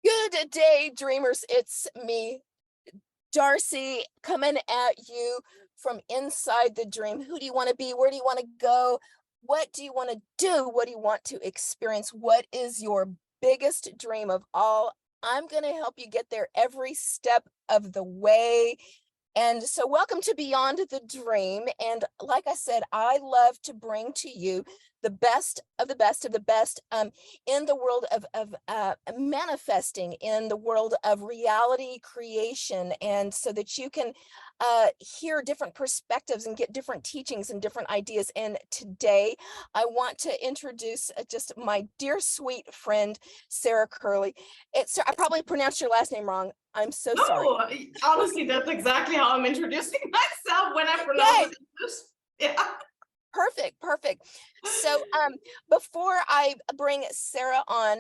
Good day, dreamers. It's me, Darcy, coming at you from inside the dream. Who do you want to be? Where do you want to go? What do you want to do? What do you want to experience? What is your biggest dream of all? I'm going to help you get there every step of the way. And so welcome to Beyond the Dream. And like I said, I love to bring to you the best of the best of the best in the world of manifesting, in the world of reality creation, and so that you can hear different perspectives and get different teachings and different ideas. And today I want to introduce just my dear sweet friend, Sarah Currle. I probably pronounced your last name wrong. I'm so sorry. No, honestly, that's exactly how I'm introducing myself when I pronounce it. Yeah. Perfect. So before I bring Sarah on,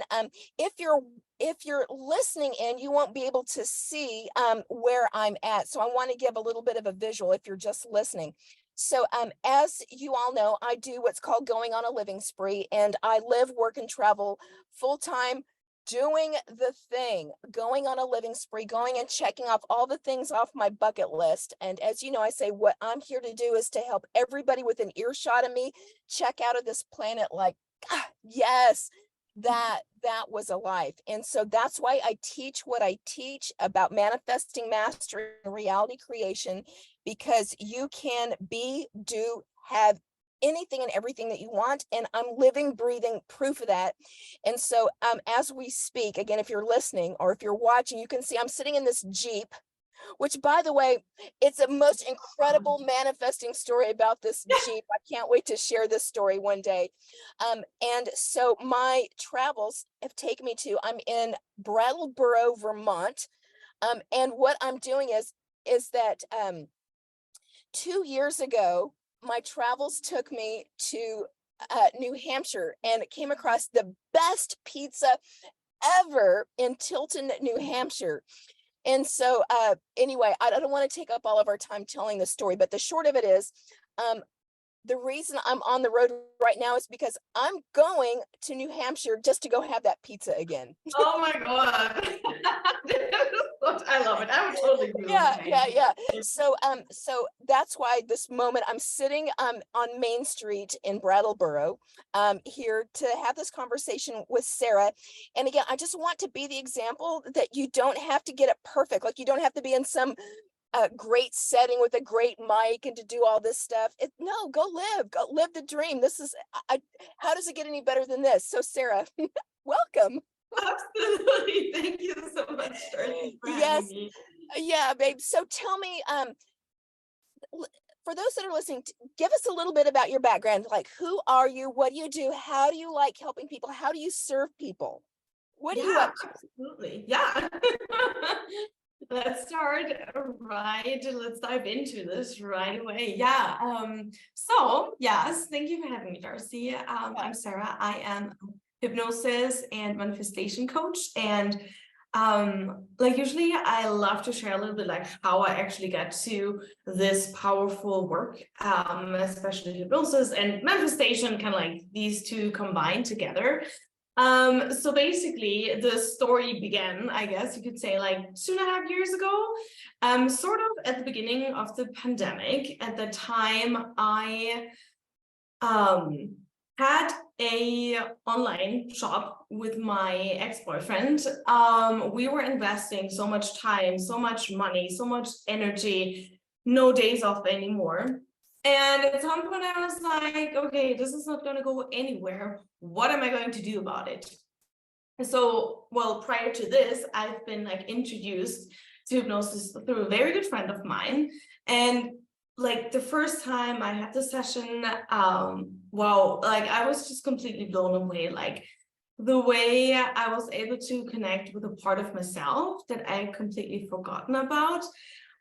if you're listening in, you won't be able to see where I'm at. So I want to give a little bit of a visual if you're just listening. So as you all know, I do what's called going on a living spree, and I live, work, and travel full-time, doing the thing, going on a living spree, going and checking off all the things off my bucket list. And as you know, I say what I'm here to do is to help everybody within earshot of me check out of this planet like, yes, that was a life. And so that's why I teach what I teach about manifesting, mastery, and reality creation, because you can be, do, have anything and everything that you want. And I'm living, breathing proof of that. And so as we speak, again, if you're listening or if you're watching, you can see I'm sitting in this Jeep, which, by the way, it's a most incredible manifesting story about this Jeep. I can't wait to share this story one day. And so my travels have taken me to, I'm in Brattleboro, Vermont. And what I'm doing is that 2 years ago, my travels took me to New Hampshire, and it came across the best pizza ever in Tilton, New Hampshire. And so anyway, I don't want to take up all of our time telling the story, but the short of it is, the reason I'm on the road right now is because I'm going to New Hampshire just to go have that pizza again. Oh my God. I love it. I would totally do Yeah. So that's why this moment I'm sitting on Main Street in Brattleboro here to have this conversation with Sarah. And again, I just want to be the example that you don't have to get it perfect. Like, you don't have to be in some great setting with a great mic and to do all this stuff. No, go live the dream. This is, how does it get any better than this? So Sarah, welcome. Absolutely. Thank you so much, Darcy, for having me. Yeah, babe. So tell me, for those that are listening, give us a little bit about your background. Like, who are you? What do you do? How do you like helping people? How do you serve people? What do you up to? Absolutely. Yeah. Let's start right. Let's dive into this right away. Yeah. So yes, thank you for having me, Darcy. I'm Sarah. I am a hypnosis and manifestation coach. And like usually I love to share a little bit like how I actually got to this powerful work, especially hypnosis and manifestation, kind of like these two combined together. So basically the story began, I guess you could say, like 2.5 years ago, sort of at the beginning of the pandemic. At the time, I had a online shop with my ex-boyfriend. We were investing so much time, so much money, so much energy, no days off anymore. And at some point I was like, okay, this is not going to go anywhere. What am I going to do about it? So, well, prior to this, I've been like introduced to hypnosis through a very good friend of mine. And like the first time I had the session, wow, like I was just completely blown away. Like the way I was able to connect with a part of myself that I completely forgotten about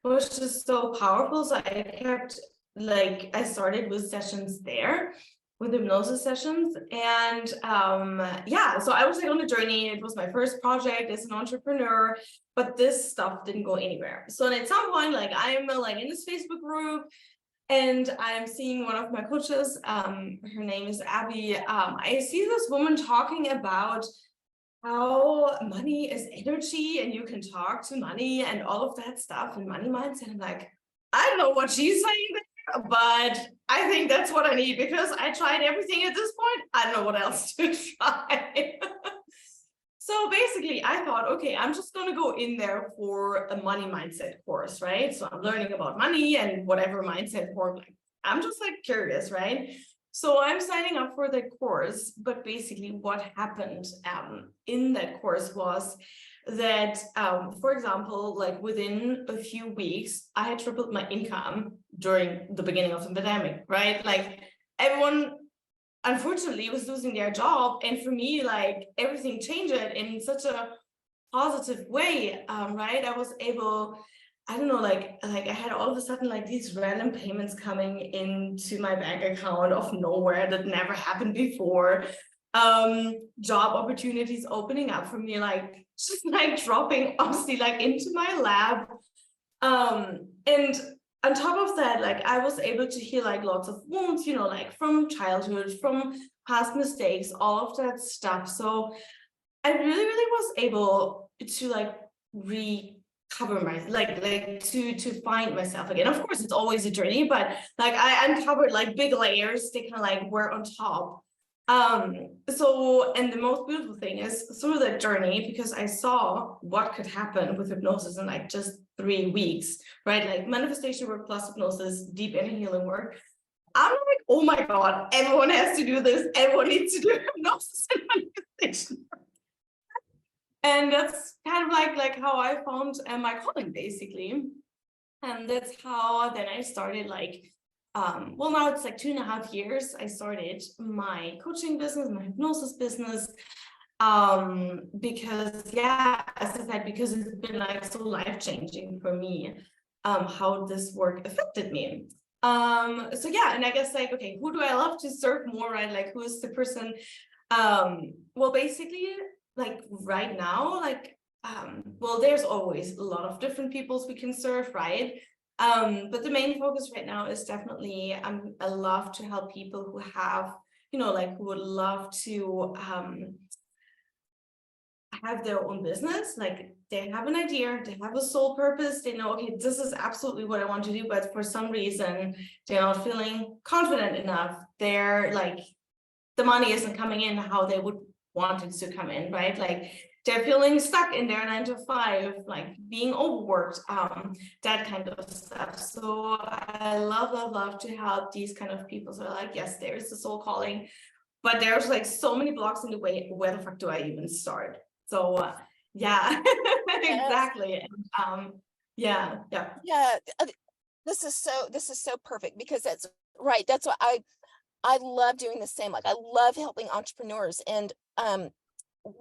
was just so powerful. So I kept, like, I started with sessions there, with hypnosis sessions. And yeah, so I was like on a journey. It was my first project as an entrepreneur, but this stuff didn't go anywhere. So at some point, like I'm like in this Facebook group, and I'm seeing one of my coaches, her name is Abby. I see this woman talking about how money is energy and you can talk to money and all of that stuff and money mindset. I'm like, I don't know what she's saying there, but I think that's what I need because I tried everything at this point. I don't know what else to try. So basically, I thought, okay, I'm just going to go in there for a money mindset course, right? So I'm learning about money and whatever mindset course. Like, I'm just like curious, right? So I'm signing up for the course, but basically what happened in that course was that, for example, like within a few weeks, I had tripled my income during the beginning of the pandemic, right? Like everyone unfortunately was losing their job, and for me, like everything changed in such a positive way, right? I was able, I don't know, like I had all of a sudden like these random payments coming into my bank account of nowhere that never happened before. Job opportunities opening up for me, like just like dropping honestly like into my lap. And on top of that, like I was able to heal like lots of wounds, you know, like from childhood, from past mistakes, all of that stuff. So I really was able to like recover my to find myself again. Of course, it's always a journey, but like I uncovered like big layers. They kind of like were on top. So, and the most beautiful thing is through that journey, because I saw what could happen with hypnosis in like just 3 weeks, right? Like manifestation work plus hypnosis, deep inner healing work. I'm like, oh my God, everyone has to do this. Everyone needs to do hypnosis and manifestation. And that's kind of like how I found my calling basically. And that's how then I started like, well, now it's like 2.5 years. I started my coaching business, my hypnosis business, because yeah, as I said, because it's been like so life-changing for me, how this work affected me. So yeah, and I guess like, okay, who do I love to serve more, right? Like who is the person? Well, basically, like right now, like well, there's always a lot of different peoples we can serve, right? But the main focus right now is definitely I love to help people who have, you know, like who would love to have their own business. Like they have an idea, they have a sole purpose, they know, okay, this is absolutely what I want to do, but for some reason they're not feeling confident enough. They're like, the money isn't coming in how they would want it to come in, right? Like they're feeling stuck in their 9 to 5, like being overworked, that kind of stuff. So I love to help these kind of people. So like, yes, there is the soul calling, but there's like so many blocks in the way. Where the fuck do I even start? So yeah, Yes. exactly. And, yeah. Yeah. This is so perfect because that's right. That's what I love doing the same. Like I love helping entrepreneurs, and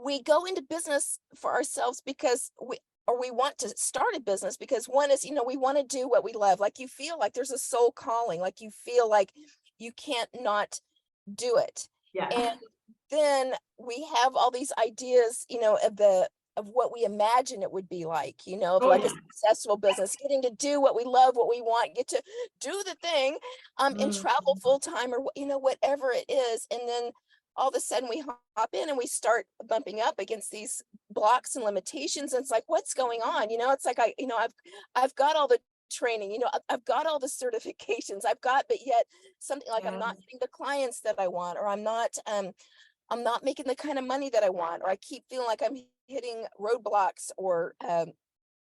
we go into business for ourselves because we want to start a business because one is, we want to do what we love. Like you feel like there's a soul calling, like you feel like you can't not do it. And Yeah. then we have all these ideas, of what we imagine it would be like, of Oh like a yeah. successful business, getting to do what we love, what we want, get to do the thing, and Mm. travel full time or whatever it is. And then all of a sudden we hop in and we start bumping up against these blocks and limitations. And it's like, what's going on? It's like I've got all the training, I've got all the certifications but yet something like I'm Yeah. not getting the clients that I want, or I'm not making the kind of money that I want, or I keep feeling like I'm hitting roadblocks or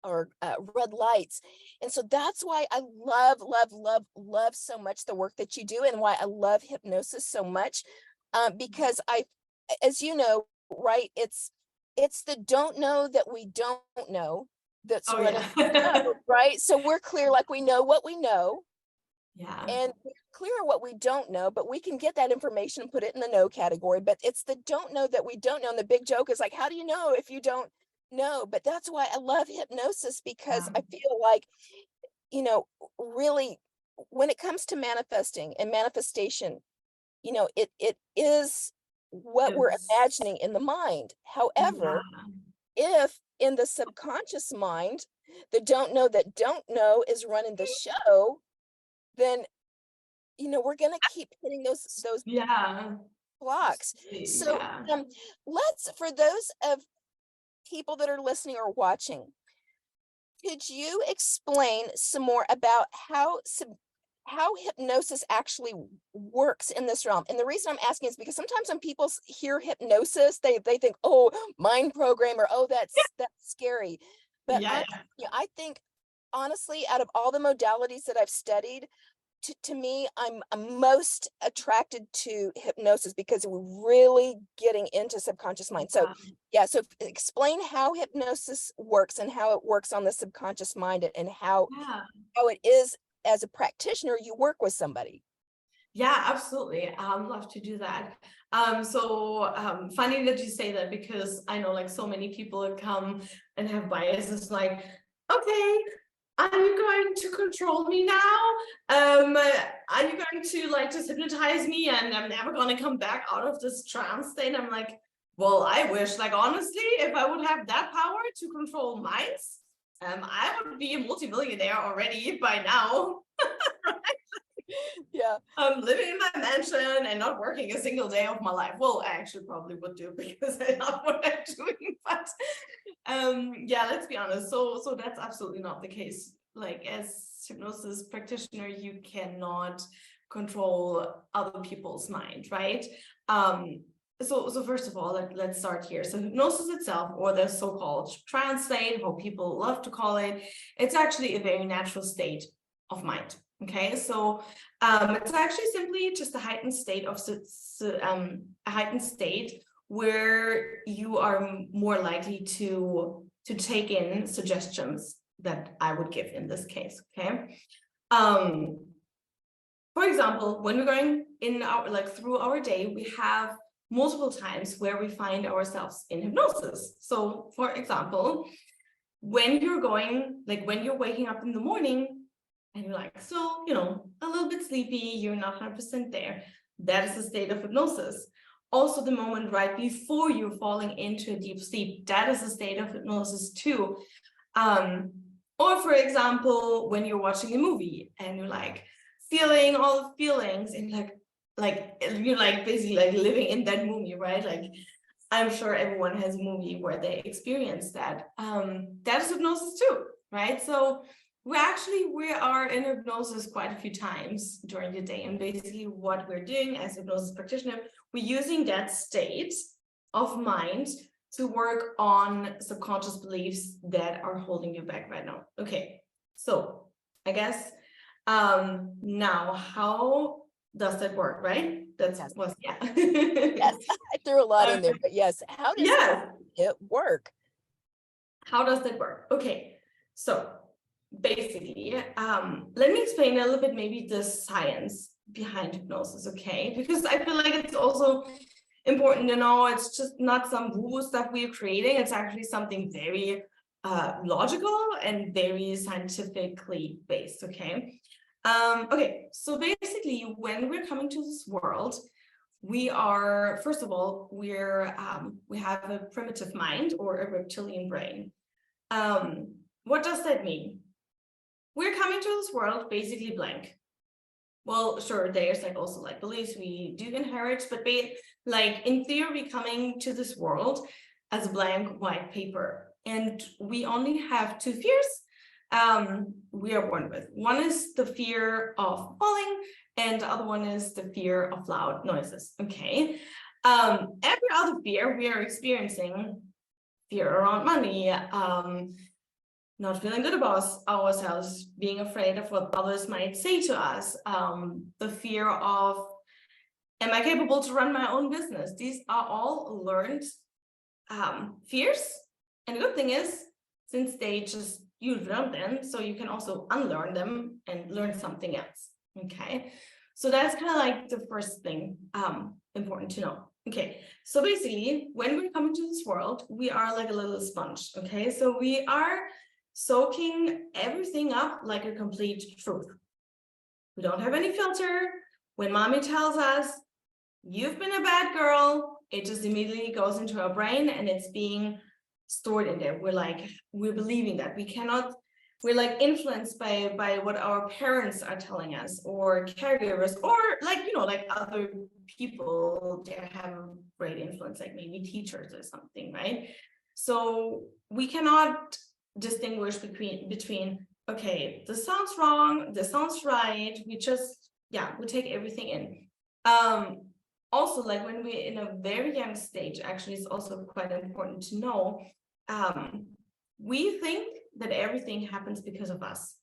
red lights. And so that's why I love so much the work that you do, and why I love hypnosis so much, because as you know, right, it's the don't know that we don't know that's Oh running yeah. the show, right? So we're clear, like we know what we know, Yeah. and we're clear on what we don't know, but we can get that information and put it in the know category. But it's the don't know that we don't know. And the big joke is like, how do you know if you don't know? But that's why I love hypnosis, because Yeah. I feel like, really, when it comes to manifesting and manifestation, it is what we're It's imagining in the mind. However, yeah. if in the subconscious mind, the don't know that don't know is running the show, then we're gonna keep hitting those Yeah. blocks. So Yeah. let's, for those of people that are listening or watching, could you explain some more about how hypnosis actually works in this realm? And the reason I'm asking is because sometimes when people hear hypnosis, they think, oh, mind program, or oh, that's scary. But Yeah. I think honestly, out of all the modalities that I've studied, to me, I'm most attracted to hypnosis because we're really getting into subconscious mind. So, Yeah. yeah, so explain how hypnosis works and how it works on the subconscious mind, and Yeah. how it is as a practitioner you work with somebody. Yeah, absolutely. I'd love to do that. Funny that you say that, because I know like so many people that come and have biases like, okay, are you going to control me now? Are you going to like just hypnotize me and I'm never going to come back out of this trance state? I'm like, well, I wish, like, honestly, if I would have that power to control minds, I would be a multimillionaire already by now. Yeah. Living in my mansion and not working a single day of my life. Well, I actually probably would do, because I love what I'm doing. But yeah, let's be honest. So that's absolutely not the case. Like, as hypnosis practitioner, you cannot control other people's mind, right? So first of all, let's start here. So hypnosis itself, or the so-called trance state, how people love to call it, it's actually a very natural state of mind. Okay, so it's actually simply just a heightened state of a heightened state where you are more likely to take in suggestions that I would give in this case. Okay, for example, when we're going in our through our day, we have multiple times where we find ourselves in hypnosis. So, for example, when you're when you're waking up in the morning and you're like, so, a little bit sleepy, you're not 100% there. That is a state of hypnosis. Also, the moment right before you're falling into a deep sleep, that is a state of hypnosis too. Or for example, when you're watching a movie and you're like feeling all the feelings and you're like basically like living in that movie, right? Like, I'm sure everyone has a movie where they experience that. That is hypnosis too, right? So we are in hypnosis quite a few times during the day. And basically what we're doing as hypnosis practitioner, we're using that state of mind to work on subconscious beliefs that are holding you back right now. Okay, so I guess now how does that work, right? Yes. Yeah. Yes. I threw a lot in there, but yes, how does Yeah. it work? How does that work? Okay, so basically, let me explain a little bit maybe the science behind hypnosis, okay? Because I feel like it's also important to know it's just not some woo stuff we're creating. It's actually something very logical and very scientifically based, okay? Okay, so basically, when we're coming to this world, we are, first of all, we have a primitive mind, or a reptilian brain. What does that mean? We're coming to this world basically blank. Well, sure, there's also beliefs we do inherit, but in theory, coming to this world as a blank white paper. And we only have two fears we are born with. One is the fear of falling, and the other one is the fear of loud noises. Okay. Every other fear we are experiencing, fear around money, not feeling good about ourselves, being afraid of what others might say to us, the fear of, am I capable to run my own business? These are all learned fears. And the good thing is, since you've learned them, so you can also unlearn them and learn something else. Okay, so that's kind of like the first thing important to know. Okay, so basically, when we're coming to this world, we are like a little sponge. Okay, so we are soaking everything up like a complete truth. We don't have any filter. When mommy tells us, you've been a bad girl, it just immediately goes into our brain and it's being stored in there. We're believing that. We cannot we're like influenced by what our parents are telling us, or caregivers, or like, you know, like other people that have a great influence, like maybe teachers or something, right? So we cannot distinguish between okay, this sounds wrong, this sounds right. We just, yeah, we take everything in. Also, like when we're in a very young stage, actually, it's also quite important to know, we think that everything happens because of us.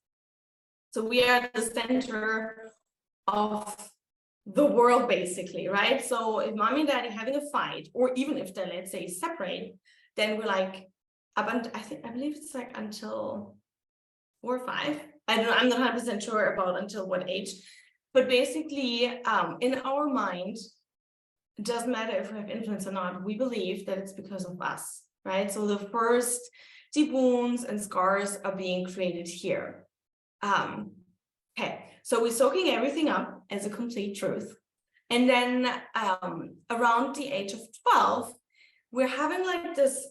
So we are at the center of the world, basically, right? So if mommy and daddy are having a fight, or even if they, let's say, separate, then we're like, I believe it's like until 4 or 5. I'm not 100% sure about until what age, but basically, in our mind, it doesn't matter if we have influence or not, we believe that it's because of us, right? So the first deep wounds and scars are being created here. Okay, so we're soaking everything up as a complete truth. And then around the age of 12, we're having like this,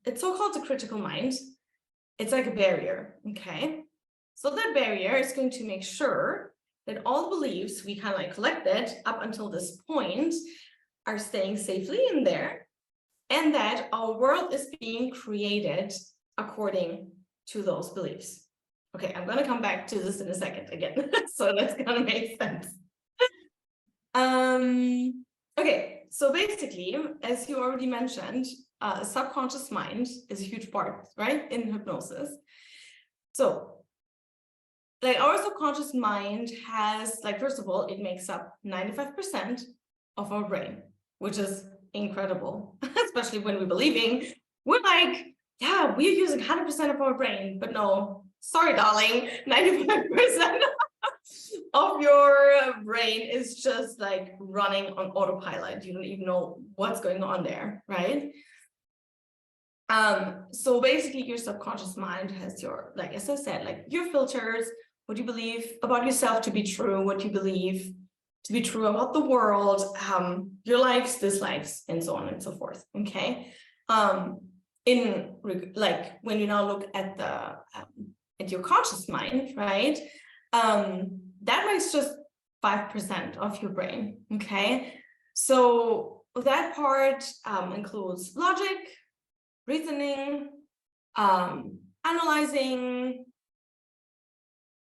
it's so-called the critical mind. It's like a barrier, okay? So that barrier is going to make sure that all beliefs we kind of like collected up until this point are staying safely in there, and that our world is being created according to those beliefs. Okay, I'm going to come back to this in a second again. So that's going to make sense. Okay, so basically, as you already mentioned, subconscious mind is a huge part, right, in hypnosis. So like our subconscious mind has, like, first of all, it makes up 95% of our brain, which is incredible, especially when we're believing. We're like, yeah, we're using 100% of our brain, but no, sorry, darling, 95% of your brain is just like running on autopilot. You don't even know what's going on there, right? So basically your subconscious mind has your, like, as I said, like your filters, what you believe about yourself to be true, what you believe to be true about the world, your likes, dislikes, and so on and so forth. Okay. In like when you now look at the at your conscious mind, right? That makes just 5% of your brain. Okay. So that part includes logic, reasoning, analyzing,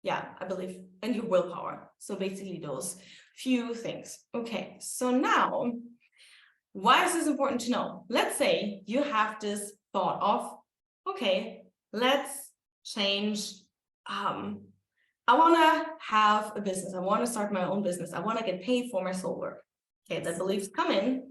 yeah, I believe, and your willpower. So basically those few things. Okay, so now, why is this important to know? Let's say you have this thought of, okay, let's change. I want to have a business. I want to start my own business. I want to get paid for my soul work. Okay, that beliefs come in,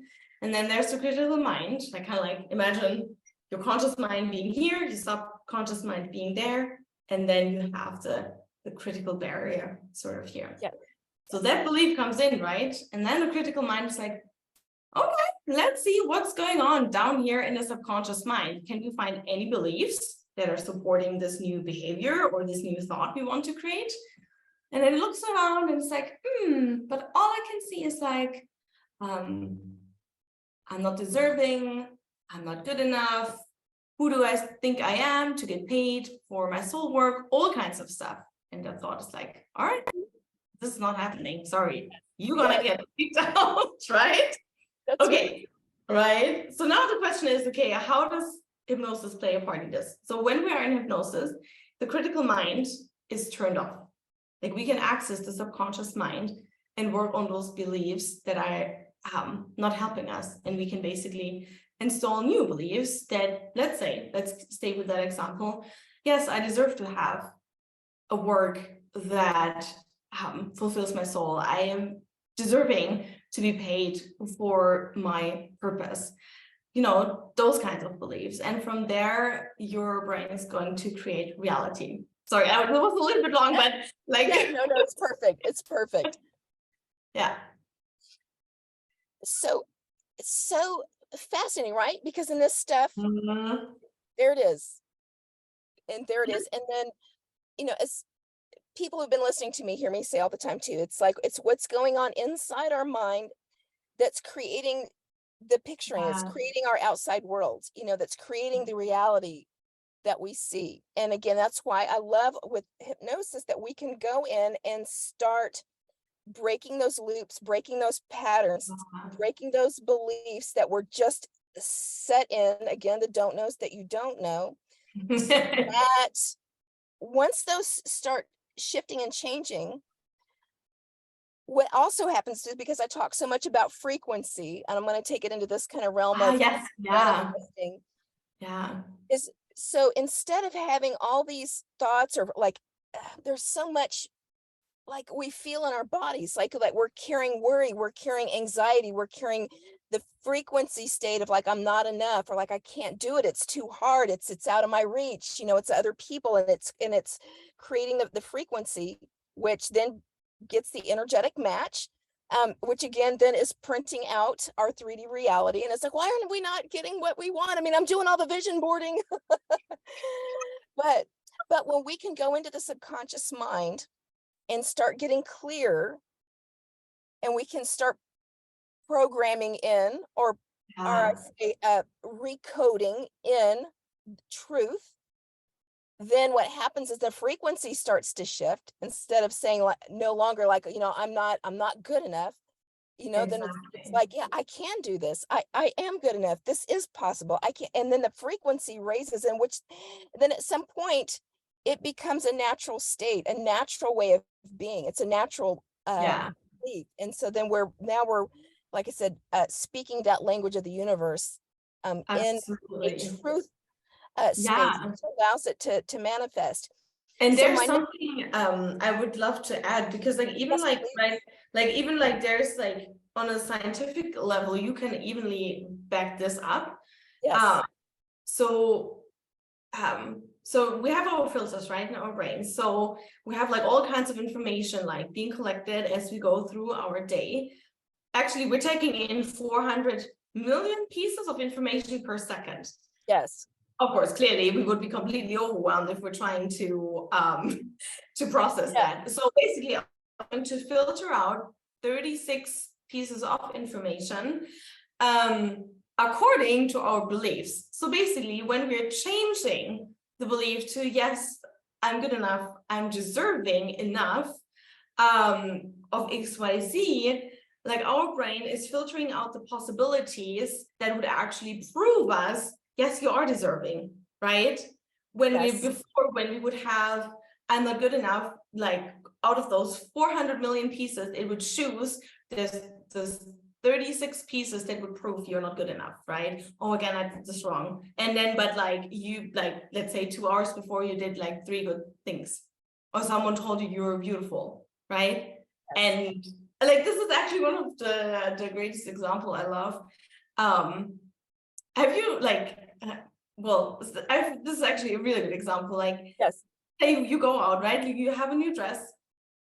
and then there's the critical mind. I kind of like imagine your conscious mind being here, your subconscious mind being there, and then you have the critical barrier sort of here. Yeah. So that belief comes in, right? And then the critical mind is like, okay, let's see what's going on down here in the subconscious mind. Can we find any beliefs that are supporting this new behavior or this new thought we want to create? And then it looks around and it's like, but all I can see is like, I'm not deserving, I'm not good enough. Who do I think I am to get paid for my soul work? All kinds of stuff. And the thought is like, all right, this is not happening. Sorry, you're gonna get kicked out, right? That's okay, right. So now the question is, okay, how does hypnosis play a part in this? So when we are in hypnosis, the critical mind is turned off. Like we can access the subconscious mind and work on those beliefs that are not helping us, and we can basically install new beliefs that, let's stay with that example. Yes, I deserve to have a work that fulfills my soul. I am deserving to be paid for my purpose. You know, those kinds of beliefs. And from there, your brain is going to create reality. Sorry, it was a little bit long, but like... Yeah, no, it's perfect. It's perfect. Yeah. So it's so fascinating, right? Because in this stuff, there it is. And there it is. And then, you know, as people who've been listening to me hear me say all the time too, it's like, it's what's going on inside our mind that's creating the picturing, it's creating our outside world, you know, that's creating the reality that we see. And again, that's why I love with hypnosis that we can go in and start breaking those loops, breaking those patterns, breaking those beliefs that were just set in, again, the don't knows that you don't know, so that once those start shifting and changing, what also happens is, because I talk so much about frequency, and I'm going to take it into this kind of realm of Yes, yeah, manifesting, yeah, is so instead of having all these thoughts or like, there's so much like we feel in our bodies, like we're carrying worry, we're carrying anxiety, we're carrying the frequency state of like I'm not enough, or like I can't do it, it's too hard, it's out of my reach, it's other people, and it's creating the frequency, which then gets the energetic match, which again then is printing out our 3D reality. And it's like, why aren't we not getting what we want? I mean, I'm doing all the vision boarding. but when we can go into the subconscious mind and start getting clear, and we can start programming in, or I yeah, say recoding in truth, then what happens is the frequency starts to shift. Instead of saying like no longer like, I'm not good enough, then it's exactly. like, yeah, I can do this. I am good enough. This is possible. I can. And then the frequency raises, in which then at some point it becomes a natural state, a natural way of being. It's a natural Yeah, belief. And so then we're like I said, speaking that language of the universe, in a absolutely. truth space, Yeah. which allows it to manifest. And So there's my something I would love to add, because like even yes, like please. even like there's like on a scientific level you can evenly back this up. Yes, Um so so we have our filters right in our brains. So we have like all kinds of information like being collected as we go through our day. Actually, we're taking in 400 million pieces of information per second. yes, Of course, clearly we would be completely overwhelmed if we're trying to process yeah, that. So basically, I'm going to filter out 36 pieces of information according to our beliefs. So basically, when we're changing the belief to yes, I'm good enough, I'm deserving enough of XYZ, like our brain is filtering out the possibilities that would actually prove us, yes, you are deserving, right? yes, When we would have, I'm not good enough, like out of those 400 million pieces, it would choose this 36 pieces that would prove you're not good enough, right? Oh, again, I did this wrong. And then, but like you, like, let's say 2 hours before you did like 3 good things, or someone told you you were beautiful, right? yes. And like this is actually one of the greatest example I love. Have you like well, this is actually a really good example. Like, Yes. hey, you go out, right? You have a new dress,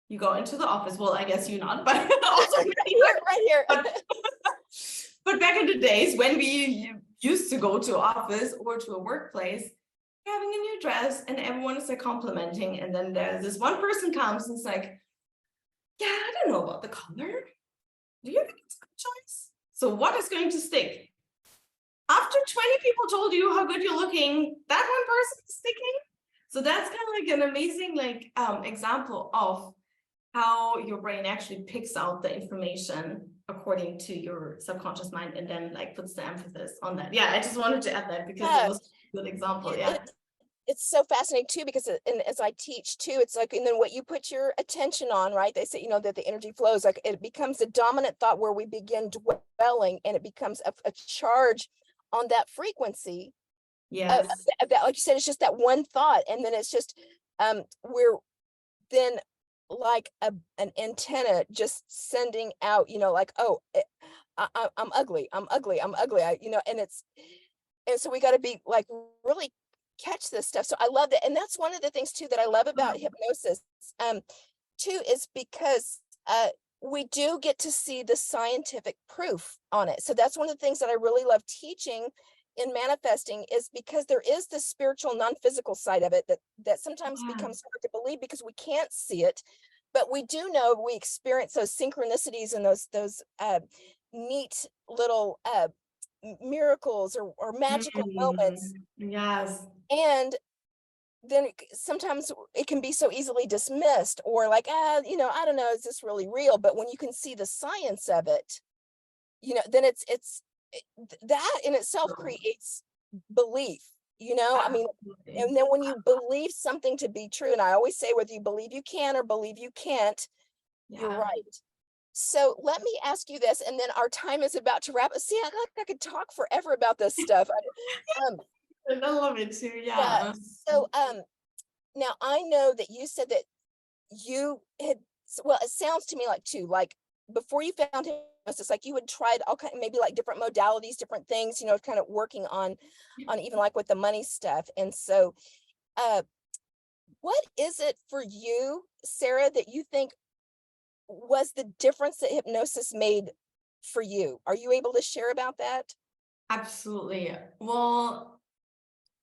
you go into the office. Well, I guess you're not, but also Right here. but, but back in the days when we used to go to office or to a workplace, you're having a new dress and everyone is like complimenting, and then there's this one person comes and it's like, yeah, I don't know about the color. Do you think it's a good choice? So what is going to stick? After 20 people told you how good you're looking, that one person is sticking. So that's kind of like an amazing like example of how your brain actually picks out the information according to your subconscious mind and then like puts the emphasis on that. Yeah, I just wanted to add that because it Yeah. was a good example. It, Yeah. it, it's so fascinating too, because and as I teach too, it's like, and then what you put your attention on, right? They say, that the energy flows, like it becomes a dominant thought where we begin dwelling, and it becomes a charge on that frequency. Yes. That, like you said, it's just that one thought. And then it's just, we're then like an antenna just sending out, like, oh, I'm ugly, I'm ugly, I'm ugly. And so we got to be like really catch this stuff. So I love that. And that's one of the things too that I love about hypnosis, too, is because we do get to see the scientific proof on it. So that's one of the things that I really love teaching in manifesting, is because there is the spiritual, non-physical side of it that sometimes Yeah. becomes hard to believe because we can't see it. But we do know, we experience those synchronicities and those neat little miracles or magical moments. Yes. And then sometimes it can be so easily dismissed, or like, I don't know, is this really real? But when you can see the science of it, then that in itself True. creates belief, I mean, Absolutely. and then when you believe something to be true, and I always say, whether you believe you can or believe you can't, you're Yeah. right. So let me ask you this, and then our time is about to wrap. See, I could talk forever about this stuff. And I love it too. Yeah. Yeah. So now I know that you said that you had, well, it sounds to me like too, like before you found hypnosis, like you had tried all kind, maybe like different modalities, different things, kind of working on even like with the money stuff. And so uh what is it for you, Sarah, that you think was the difference that hypnosis made for you? Are you able to share about that? Absolutely. Well,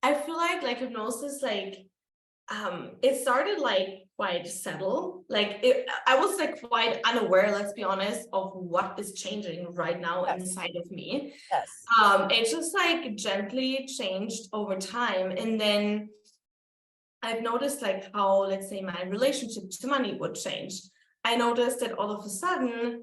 I feel like hypnosis, it started like quite subtle. I was like quite unaware, let's be honest, of what is changing right now Yes. inside of me. Yes. It just like gently changed over time. And then I've noticed like how, let's say, my relationship to money would change. I noticed that all of a sudden,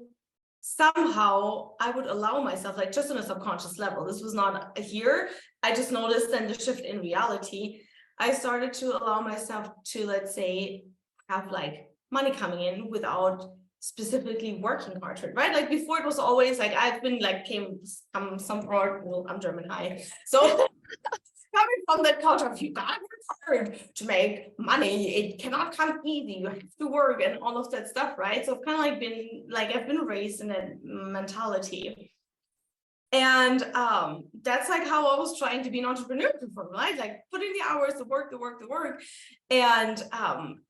somehow I would allow myself, like just on a subconscious level, this was not here. I just noticed then the shift in reality. I started to allow myself to, let's say, have like money coming in without specifically working hard for it, right? Like before, it was always like I've been like came some part. Well, I'm German high, so coming from that culture of you got hard to make money, it cannot come easy, you have to work and all of that stuff, right? So I've kind of like been like I've been raised in that mentality. And that's like how I was trying to be an entrepreneur before, right? Like putting the hours, the work. And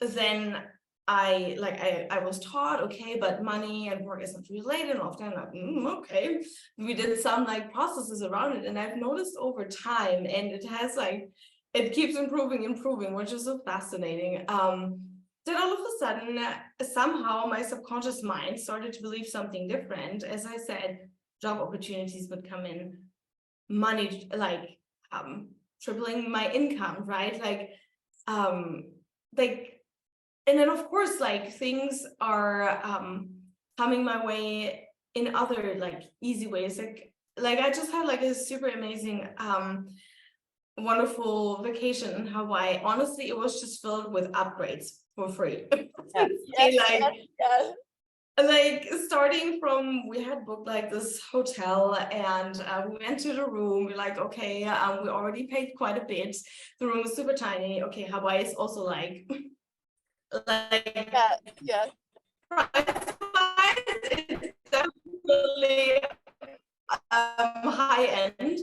then I was taught, okay, but money and work is not related. And often I'm like, okay. We did some like processes around it, and I've noticed over time, and it has like it keeps improving, which is so fascinating. Then all of a sudden, somehow my subconscious mind started to believe something different. As I said, job opportunities would come in, money like tripling my income, right? Like and then of course like things are coming my way in other like easy ways. Like I just had like a super amazing wonderful vacation in Hawaii. Honestly, it was just filled with upgrades for free. Yeah. Yes. Yes. Like Yeah. starting from, we had booked like this hotel, and we went to the room. We're like, okay, we already paid quite a bit. The room is super tiny. Okay, Hawaii is also like Yeah. Yeah. price-wise, it's definitely high end.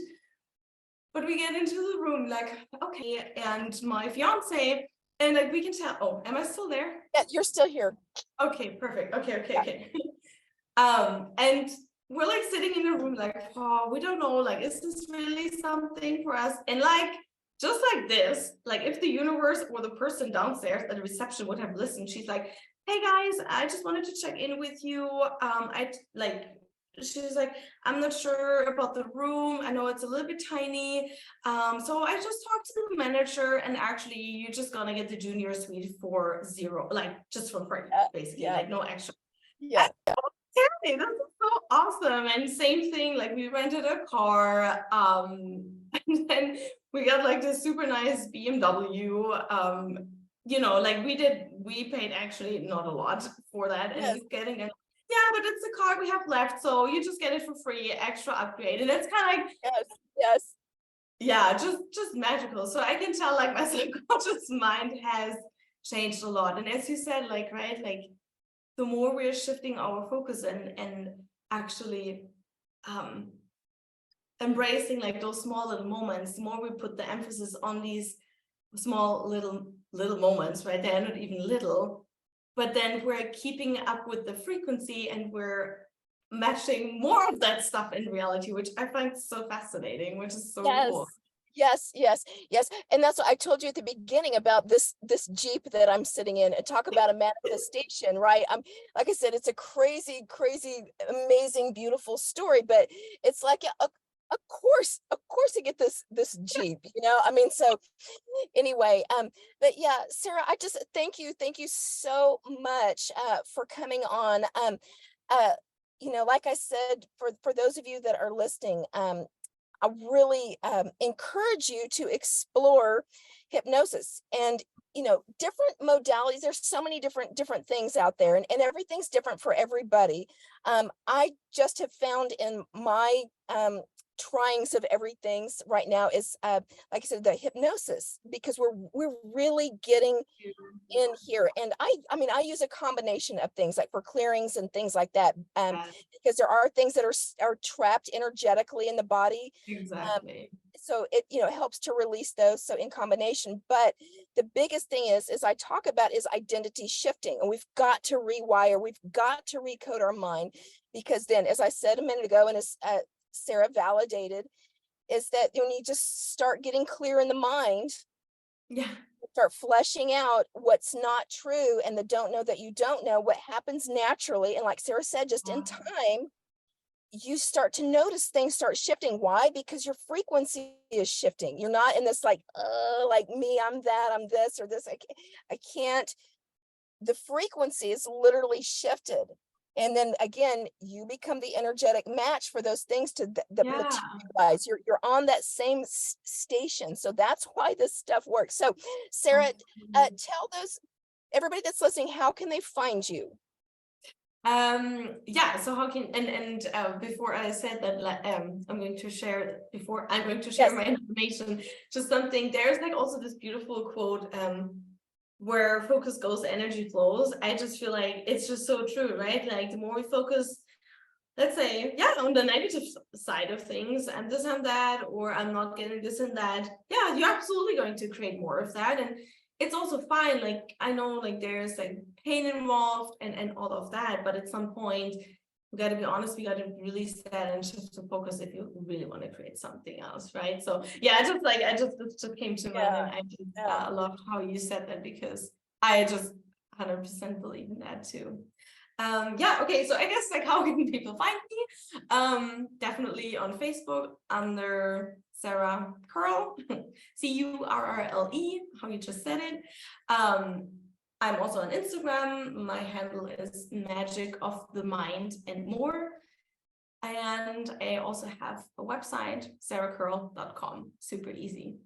But we get into the room like, okay, and my fiance, and like we can tell, oh, am I still there? Yeah. You're still here. Okay, perfect. Okay. Yeah. And we're like sitting in a room like, oh, we don't know, like, is this really something for us? And like, just like this, like if the universe or the person downstairs at the reception would have listened, she's like, hey guys, I just wanted to check in with you. She's like, I'm not sure about the room. I know it's a little bit tiny. So I just talked to the manager, and actually you're just gonna get the junior suite for zero, like just for free, basically, Yeah. like no extra. Yeah. Hey, this is so awesome. And same thing, like we rented a car, and then we got like this super nice BMW. Like we paid actually not a lot for that, and Yes. we're getting a, yeah, but it's the car we have left, so you just get it for free, extra upgrade. And it's kind of like, Yes. Yes. yeah, just magical. So I can tell like my subconscious mind has changed a lot. And as you said, like, right, like the more we're shifting our focus and actually um embracing like those small little moments, the more we put the emphasis on these small little moments, right? They're not even little, but then we're keeping up with the frequency, and we're matching more of that stuff in reality, which I find so fascinating, which is so Yes. cool. Yes, yes, yes. And that's what I told you at the beginning about this Jeep that I'm sitting in, and talk about a manifestation, right? Like I said, it's a crazy, crazy, amazing, beautiful story, but it's like of course I get this Jeep, I mean, so anyway, but yeah, Sarah, I just thank you so much for coming on. Uh, like I said, for those of you that are listening, I really encourage you to explore hypnosis and different modalities. There's so many different things out there, and everything's different for everybody. I just have found in my tryings of everything's right now is like I said, the hypnosis, because we're really getting in here. And I mean, I use a combination of things like for clearings and things like that, Yeah, because there are things that are trapped energetically in the body. um, exactly. so it helps to release those, so in combination. But the biggest thing is I talk about is identity shifting, and we've got to rewire, we've got to recode our mind, because then, as I said a minute ago, and as Sarah validated, is that when you just start getting clear in the mind, Yeah, start fleshing out what's not true, and the don't know that you don't know, what happens naturally, and like Sarah said, just in time, you start to notice things start shifting. Why? Because your frequency is shifting. You're not in this like me, I'm that, I'm this or this. I can't. The frequency is literally shifted. And then again, you become the energetic match for those things to that yeah. materialize. You're on that same station. So that's why this stuff works. So Sarah, Absolutely. tell those everybody that's listening, how can they find you? Yeah, so how can and before I said that, like, I'm going to share before I'm going to share Yes. my information, just something, there's like also this beautiful quote, where focus goes, energy flows. I just feel like it's just so true, right? Like the more we focus, let's say, yeah, on the negative side of things, and this and that, or I'm not getting this and that, yeah, you're absolutely going to create more of that. And it's also fine. Like, I know, like, there's like pain involved and all of that, but at some point we got to be honest, we got to release that and shift to focus if you really want to create something else, right? So yeah, this just came to mind, Yeah. and I just Yeah. loved how you said that, because I just 100% believe in that too. Yeah, okay, so I guess, like, how can people find me? Definitely on Facebook under Sarah Currle, Currle, how you just said it. I'm also on Instagram. My handle is Magic of the Mind and More. And I also have a website, sarahcurl.com. Super easy.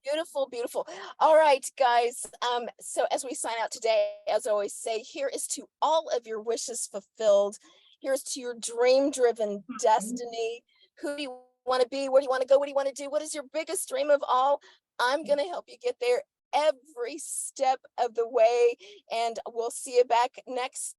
Beautiful, beautiful. All right, guys. So as we sign out today, as I always say, here is to all of your wishes fulfilled. Here's to your dream-driven destiny. Who do you want to be? Where do you want to go? What do you want to do? What is your biggest dream of all? I'm going to help you get there every step of the way. And we'll see you back next